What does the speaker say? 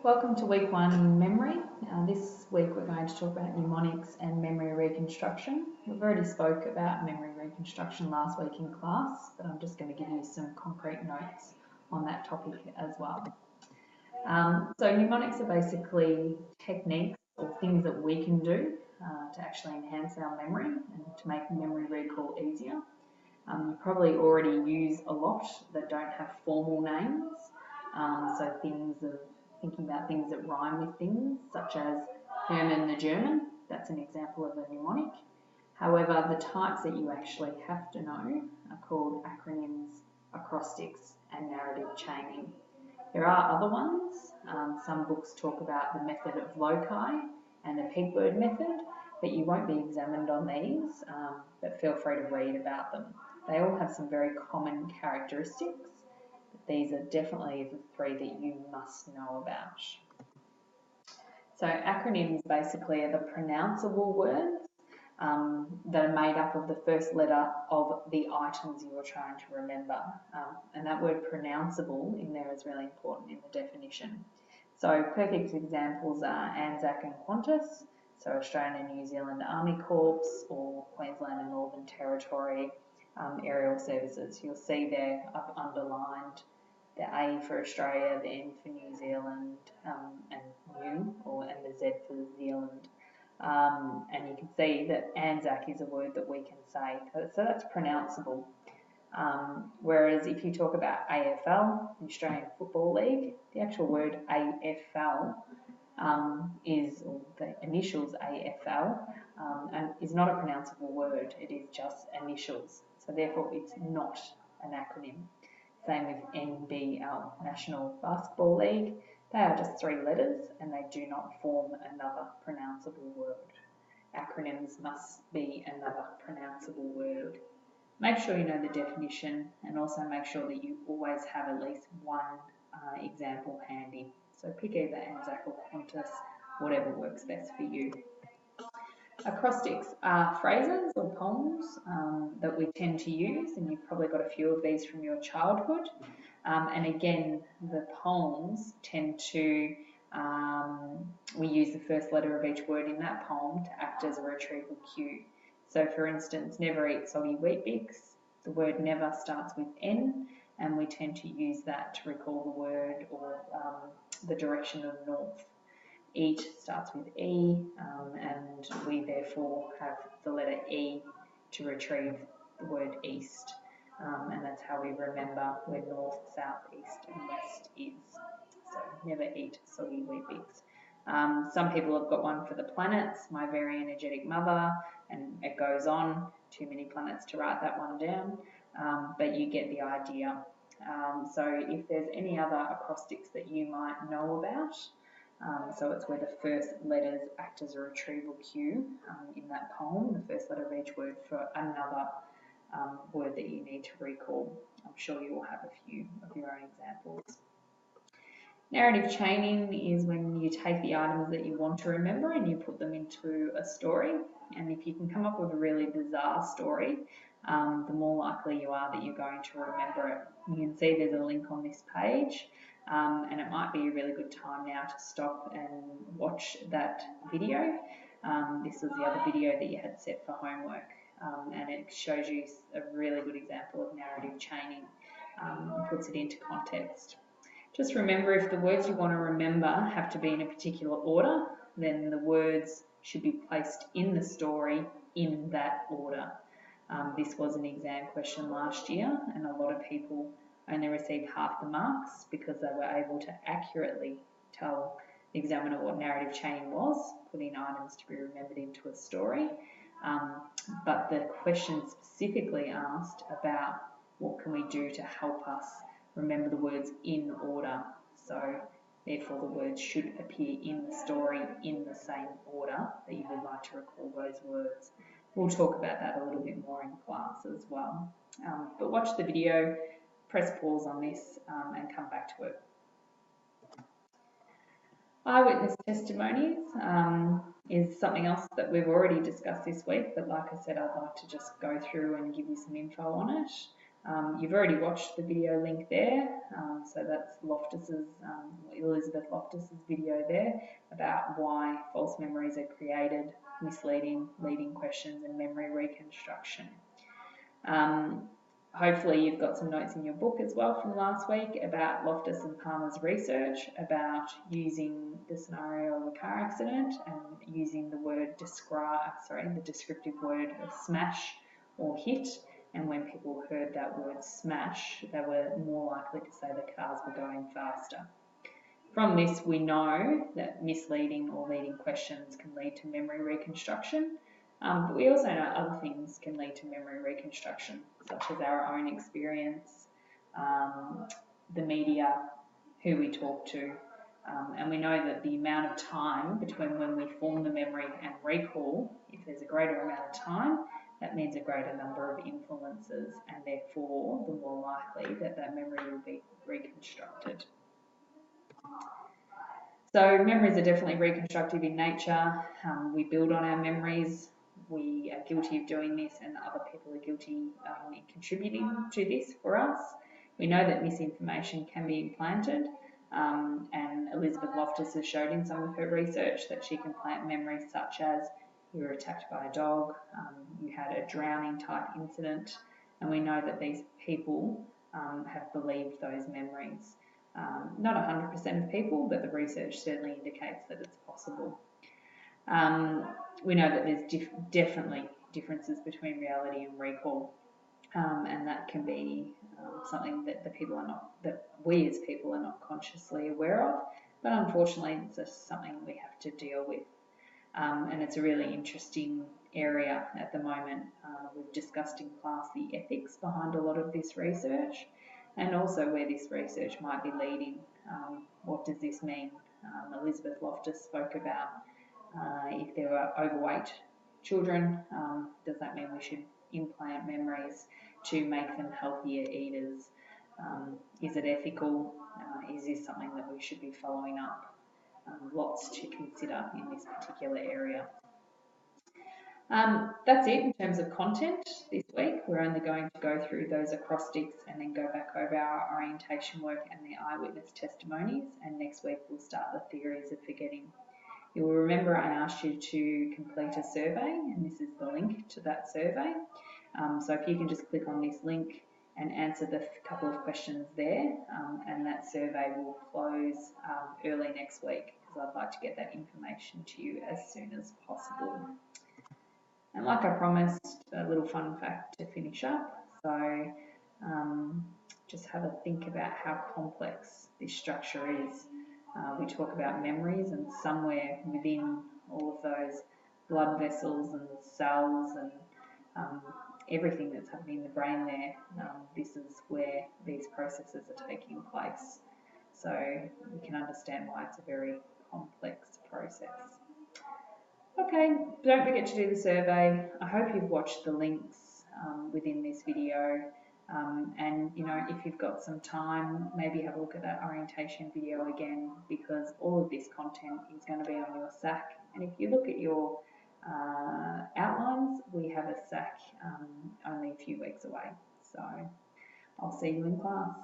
Welcome to week 1 in memory. This week we're going to talk about mnemonics and memory reconstruction. We've already spoke about memory reconstruction last week in class, but I'm just going to give you some concrete notes on that topic as well. So mnemonics are basically techniques or things that we can do to actually enhance our memory and to make memory recall easier. You probably already use a lot that don't have formal names, so thinking about things that rhyme with things, such as Herman the German. That's an example of a mnemonic. However, the types that you actually have to know are called acronyms, acrostics, and narrative chaining. There are other ones. Some books talk about the method of loci and the peg-word method, but you won't be examined on these, but feel free to read about them. They all have some very common characteristics. These are definitely the three that you must know about. So acronyms basically are the pronounceable words that are made up of the first letter of the items you're trying to remember. And that word pronounceable in there is really important in the definition. So perfect examples are Anzac and Qantas, so Australian and New Zealand Army Corps or Queensland and Northern Territory aerial services. You'll see there I've underlined the A for Australia, the N for New Zealand, and the Z for Zealand. And you can see that Anzac is a word that we can say, so that's pronounceable. Whereas if you talk about AFL, the Australian Football League, the actual word AFL or the initials AFL, and is not a pronounceable word, it is just initials. So therefore it's not an acronym. Same with NBL, National Basketball League. They are just 3 letters and they do not form another pronounceable word. Acronyms must be another pronounceable word. Make sure you know the definition and also make sure that you always have at least one example handy. So pick either Anzac or Qantas, whatever works best for you. Acrostics are phrases or poems that we tend to use, and you've probably got a few of these from your childhood. And again, the poems tend to, we use the first letter of each word in that poem to act as a retrieval cue. So for instance, never eat soggy Weet-Bix. The word never starts with N, and we tend to use that to recall the word or the direction of north. Eat starts with E, and we therefore have the letter E to retrieve the word east. And that's how we remember where north, south, east and west is. So never eat soggy Weet-Bix. Some people have got one for the planets, my very energetic mother, and it goes on. Too many planets to write that one down, but you get the idea. So if there's any other acrostics that you might know about, so it's where the first letters act as a retrieval cue in that poem, the first letter of each word for another word that you need to recall. I'm sure you will have a few of your own examples. Narrative chaining is when you take the items that you want to remember and you put them into a story. And if you can come up with a really bizarre story, the more likely you are that you're going to remember it. You can see there's a link on this page, and it might be a really good time now to stop and watch that video. This was the other video that you had set for homework, and it shows you a really good example of narrative chaining and puts it into context. Just remember, if the words you want to remember have to be in a particular order, then the words should be placed in the story in that order. This was an exam question last year, and a lot of people only received half the marks because they were able to accurately tell the examiner what narrative chaining was, putting items to be remembered into a story. But the question specifically asked about what can we do to help us remember the words in order. So therefore the words should appear in the story in the same order that you would like to recall those words. We'll talk about that a little bit more in class as well. But watch the video, press pause on this and come back to it. Eyewitness testimonies is something else that we've already discussed this week, but like I said, I'd like to just go through and give you some info on it. You've already watched the video link there, so that's Elizabeth Loftus's video there about why false memories are created, misleading, leading questions, and memory reconstruction. Hopefully you've got some notes in your book as well from last week about Loftus and Palmer's research about using the scenario of a car accident and using the descriptive word of smash or hit. And when people heard that word smash, they were more likely to say the cars were going faster. From this, we know that misleading or leading questions can lead to memory reconstruction, but we also know other things can lead to memory reconstruction, such as our own experience, the media, who we talk to, and we know that the amount of time between when we form the memory and recall, if there's a greater amount of time, that means a greater number of influences, and therefore the more likely that that memory will be reconstructed. So memories are definitely reconstructive in nature. We build on our memories. We are guilty of doing this, and other people are guilty in contributing to this for us. We know that misinformation can be implanted, and Elizabeth Loftus has showed in some of her research that she can plant memories such as you were attacked by a dog, you had a drowning type incident, and we know that these people have believed those memories. Not 100% of people, but the research certainly indicates that it's possible. We know that there's definitely differences between reality and recall, and that can be something that we as people are not consciously aware of, but unfortunately it's just something we have to deal with. And it's a really interesting area at the moment. We've discussed in class the ethics behind a lot of this research and also where this research might be leading. What does this mean? Elizabeth Loftus spoke about if there are overweight children, does that mean we should implant memories to make them healthier eaters? Is it ethical? Is this something that we should be following up? Lots to consider in this particular area. That's it in terms of content this week. We're only going to go through those acrostics and then go back over our orientation work and the eyewitness testimonies, and next week we'll start the theories of forgetting. You will remember I asked you to complete a survey, and this is the link to that survey. So if you can just click on this link and answer the couple of questions there, and that survey will close early next week because I'd like to get that information to you as soon as possible. And like I promised, a little fun fact to finish up. So just have a think about how complex this structure is. We talk about memories, and somewhere within all of those blood vessels and cells and everything that's happening in the brain there, this is where these processes are taking place. So you can understand why it's a very complex process. Okay, don't forget to do the survey. I hope you've watched the links within this video. And if you've got some time, maybe have a look at that orientation video again, because all of this content is going to be on your SAC. And if you look at your outlines, we have a SAC only a few weeks away. So I'll see you in class.